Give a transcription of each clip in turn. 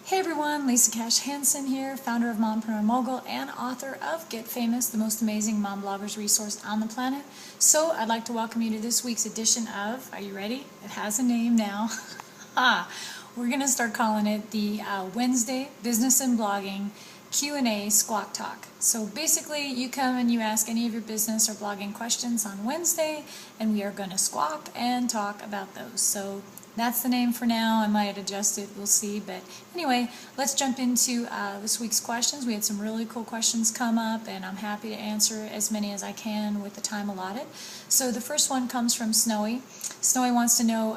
Hey everyone, Lisa Cash Hanson here, founder of Mompreneur Mogul and author of Get Famous, the most amazing mom bloggers resource on the planet. So I'd like to welcome you to this week's edition of, are you ready? It has a name now. We're going to start calling it the Wednesday Business and Blogging Q&A Squawk Talk. So basically you come and you ask any of your business or blogging questions on Wednesday and we are going to squawk and talk about those. So that's the name for now. I might adjust it, we'll see. But anyway, let's jump into this week's questions. We had some really cool questions come up, and I'm happy to answer as many as I can with the time allotted. So the first one comes from Snowy. Snowy wants to know,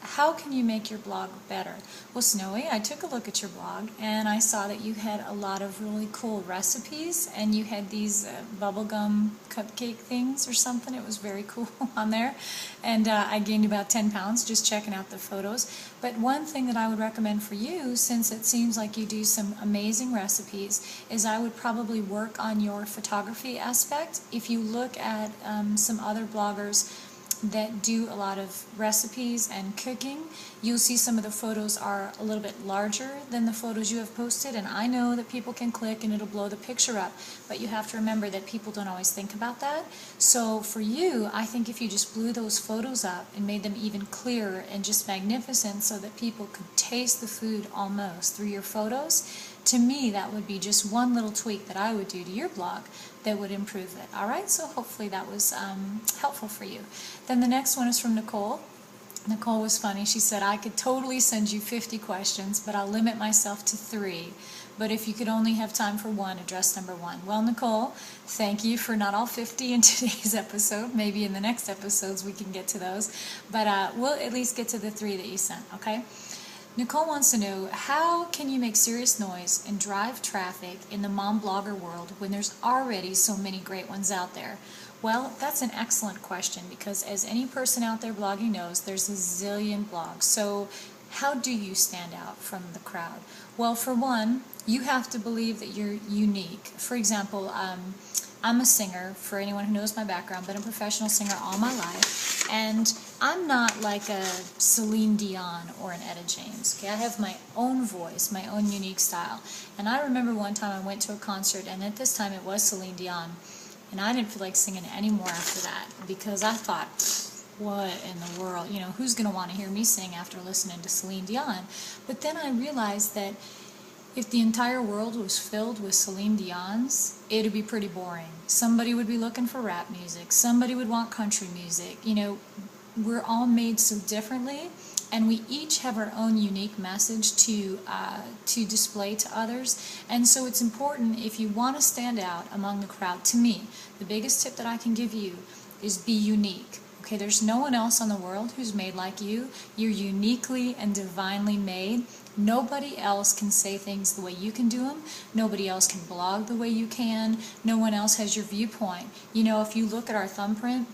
how can you make your blog better? Well, Snowy, I took a look at your blog, and I saw that you had a lot of really cool recipes, and you had these bubblegum cupcake things or something. It was very cool on there. And I gained about 10 pounds just checking out the photos. But one thing that I would recommend for you, since it seems like you do some amazing recipes, is I would probably work on your photography aspect. If you look at some other bloggers that do a lot of recipes and cooking, you'll see some of the photos are a little bit larger than the photos you have posted, and I know that people can click and it'll blow the picture up, but you have to remember that people don't always think about that. So for you, I think if you just blew those photos up and made them even clearer and just magnificent so that people could taste the food almost through your photos, to me that would be just one little tweak that I would do to your blog that would improve it. Alright, so hopefully that was helpful for you. Then the next one is from Nicole. Nicole was funny. She said, I could totally send you 50 questions, but I'll limit myself to 3. But if you could only have time for one, address number 1. Well, Nicole, thank you for not all 50 in today's episode. Maybe in the next episodes we can get to those. But we'll at least get to the 3 that you sent, okay? Nicole wants to know, how can you make serious noise and drive traffic in the mom blogger world when there's already so many great ones out there? Well, that's an excellent question, because as any person out there blogging knows, there's a zillion blogs. So how do you stand out from the crowd? Well, for one, you have to believe that you're unique. For example, I'm a singer, for anyone who knows my background, been a professional singer all my life, and I'm not like a Celine Dion or an Etta James. Okay, I have my own voice, my own unique style. And I remember one time I went to a concert, and at this time it was Celine Dion, and I didn't feel like singing anymore after that, because I thought, what in the world, who's going to want to hear me sing after listening to Celine Dion? But then I realized that if the entire world was filled with Celine Dion's, it would be pretty boring. Somebody would be looking for rap music. Somebody would want country music. We're all made so differently, and we each have our own unique message to display to others. And so it's important, if you want to stand out among the crowd, to me, the biggest tip that I can give you is be unique. Okay, there's no one else on the world who's made like you. You're uniquely and divinely made. Nobody else can say things the way you can do them. Nobody else can blog the way you can. No one else has your viewpoint. If you look at our thumbprint,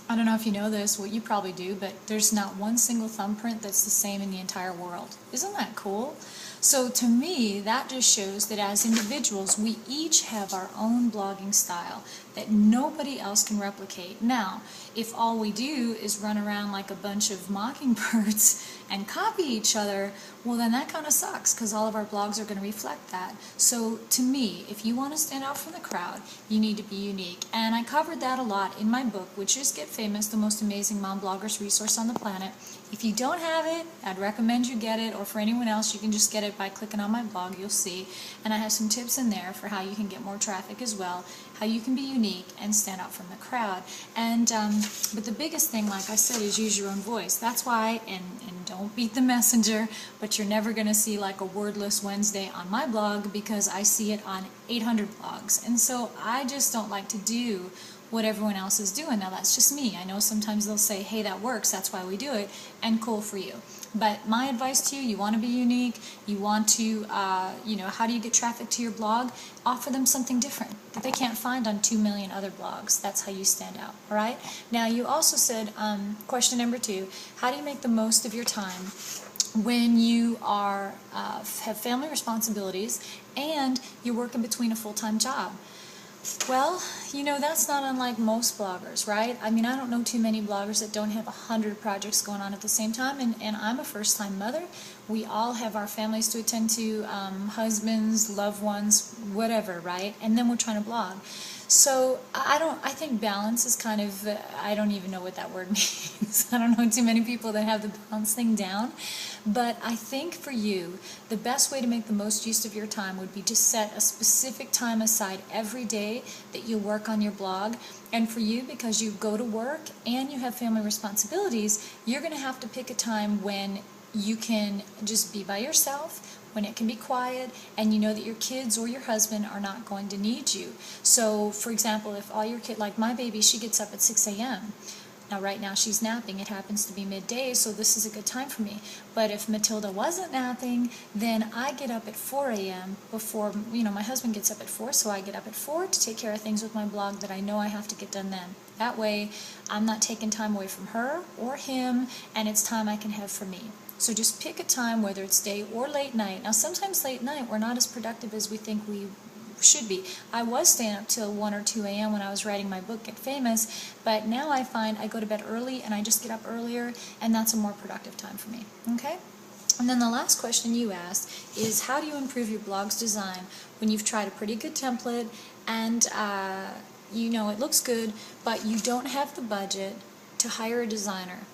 I don't know if you know this, well, you probably do, but there's not one single thumbprint that's the same in the entire world. Isn't that cool? So to me, that just shows that as individuals, we each have our own blogging style that nobody else can replicate. Now, if all we do is run around like a bunch of mockingbirds and copy each other, well, then that kind of sucks, because all of our blogs are going to reflect that. So to me, if you want to stand out from the crowd, you need to be unique. And I covered that a lot in my book, which is Get Famous, the most amazing mom bloggers resource on the planet. If you don't have it, I'd recommend you get it, or for anyone else, you can just get it by clicking on my blog, you'll see. And I have some tips in there for how you can get more traffic as well, how you can be unique and stand out from the crowd. And but the biggest thing, like I said, is use your own voice. That's why, and don't beat the messenger, but you're never going to see like a wordless Wednesday on my blog, because I see it on 800 blogs. And so I just don't like to do what everyone else is doing. Now that's just me. I know sometimes they'll say, hey, that works, that's why we do it, and cool for you. But my advice to you, you want to be unique, you want to, how do you get traffic to your blog? Offer them something different that they can't find on 2 million other blogs. That's how you stand out, all right? Now you also said, question number 2, how do you make the most of your time when you are have family responsibilities and you're working between a full-time job? Well, that's not unlike most bloggers, right? I mean, I don't know too many bloggers that don't have 100 projects going on at the same time, and I'm a first-time mother We all have our families to attend to, husbands, loved ones, whatever, right? And then we're trying to blog. So I think balance is kind of, I don't even know what that word means. I don't know too many people that have the balance thing down. But I think for you, the best way to make the most use of your time would be to set a specific time aside every day that you work on your blog. And for you, because you go to work and you have family responsibilities, you're going to have to pick a time when you can just be by yourself, when it can be quiet, and you know that your kids or your husband are not going to need you. So, for example, if all your kids, like my baby, she gets up at 6 a.m. Now, right now she's napping. It happens to be midday, so this is a good time for me. But if Matilda wasn't napping, then I get up at 4 a.m. before, my husband gets up at 4, so I get up at 4 to take care of things with my blog that I know I have to get done then. That way, I'm not taking time away from her or him, and it's time I can have for me. So just pick a time, whether it's day or late night. Now, sometimes late night, we're not as productive as we think we should be. I was staying up till 1 or 2 a.m. when I was writing my book, Get Famous, but now I find I go to bed early and I just get up earlier, and that's a more productive time for me. Okay? And then the last question you asked is, how do you improve your blog's design when you've tried a pretty good template and it looks good, but you don't have the budget to hire a designer?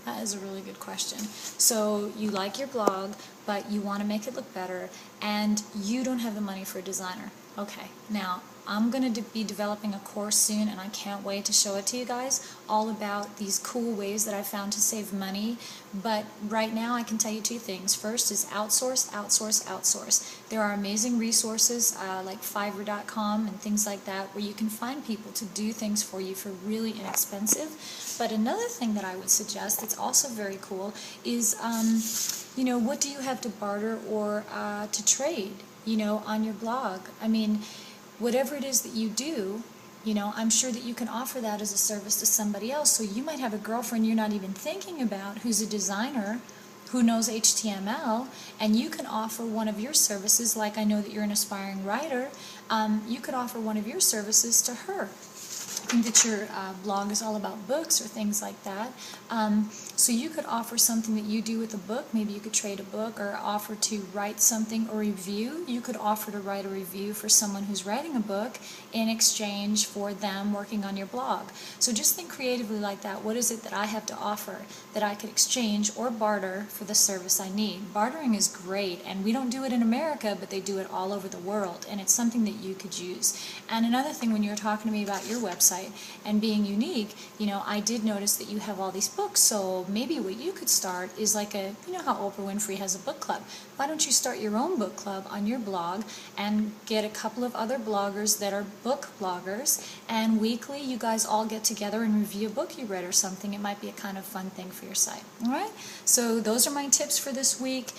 That is a really good question. So you like your blog, but you want to make it look better, and you don't have the money for a designer. Okay, now I'm going to be developing a course soon, and I can't wait to show it to you guys, all about these cool ways that I found to save money. But right now I can tell you two things. First is outsource, outsource, outsource. There are amazing resources like Fiverr.com and things like that where you can find people to do things for you for really inexpensive. But another thing that I would suggest that's also very cool is, what do you have to barter or to trade, on your blog? I mean, whatever it is that you do, I'm sure that you can offer that as a service to somebody else. So you might have a girlfriend you're not even thinking about who's a designer, who knows HTML, and you can offer one of your services, like I know that you're an aspiring writer, you could offer one of your services to her. I think that your blog is all about books or things like that. So you could offer something that you do with a book. Maybe you could trade a book or offer to write something or review. You could offer to write a review for someone who's writing a book in exchange for them working on your blog. So just think creatively like that. What is it that I have to offer that I could exchange or barter for the service I need? Bartering is great, and we don't do it in America, but they do it all over the world, and it's something that you could use. And another thing, when you were talking to me about your website and being unique, I did notice that you have all these books, so maybe what you could start is like how Oprah Winfrey has a book club. Why don't you start your own book club on your blog and get a couple of other bloggers that are book bloggers, and weekly you guys all get together and review a book you read or something. It might be a kind of fun thing for your site. Alright? So those are my tips for this week.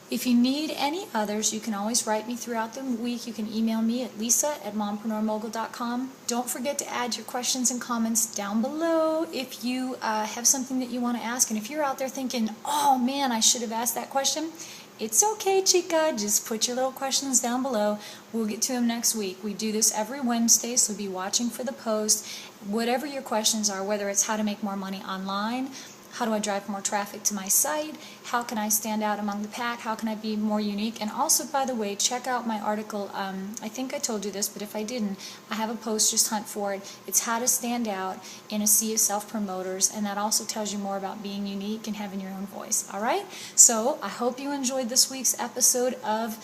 If you need any others, you can always write me throughout the week. You can email me at lisa@mompreneurmogul.com. Don't forget to add your questions and comments down below if you have something that you want to ask. And if you're out there thinking, oh man, I should have asked that question, it's okay, chica. Just put your little questions down below. We'll get to them next week. We do this every Wednesday, so be watching for the post. Whatever your questions are, whether it's how to make more money online, how do I drive more traffic to my site? How can I stand out among the pack? How can I be more unique? And also, by the way, check out my article. I think I told you this, but if I didn't, I have a post, just hunt for it. It's how to stand out in a sea of self-promoters, and that also tells you more about being unique and having your own voice. All right? So I hope you enjoyed this week's episode of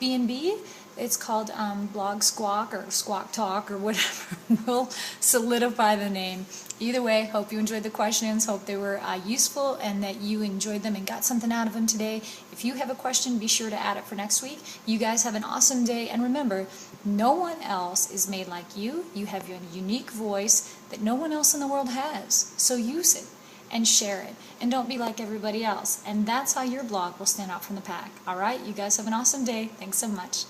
B&B. It's called Blog Squawk or Squawk Talk or whatever. We'll solidify the name. Either way, hope you enjoyed the questions, hope they were useful and that you enjoyed them and got something out of them today. If you have a question, be sure to add it for next week. You guys have an awesome day, and remember, no one else is made like you. You have your unique voice that no one else in the world has. So use it and share it, and don't be like everybody else. And that's how your blog will stand out from the pack. All right, you guys have an awesome day. Thanks so much.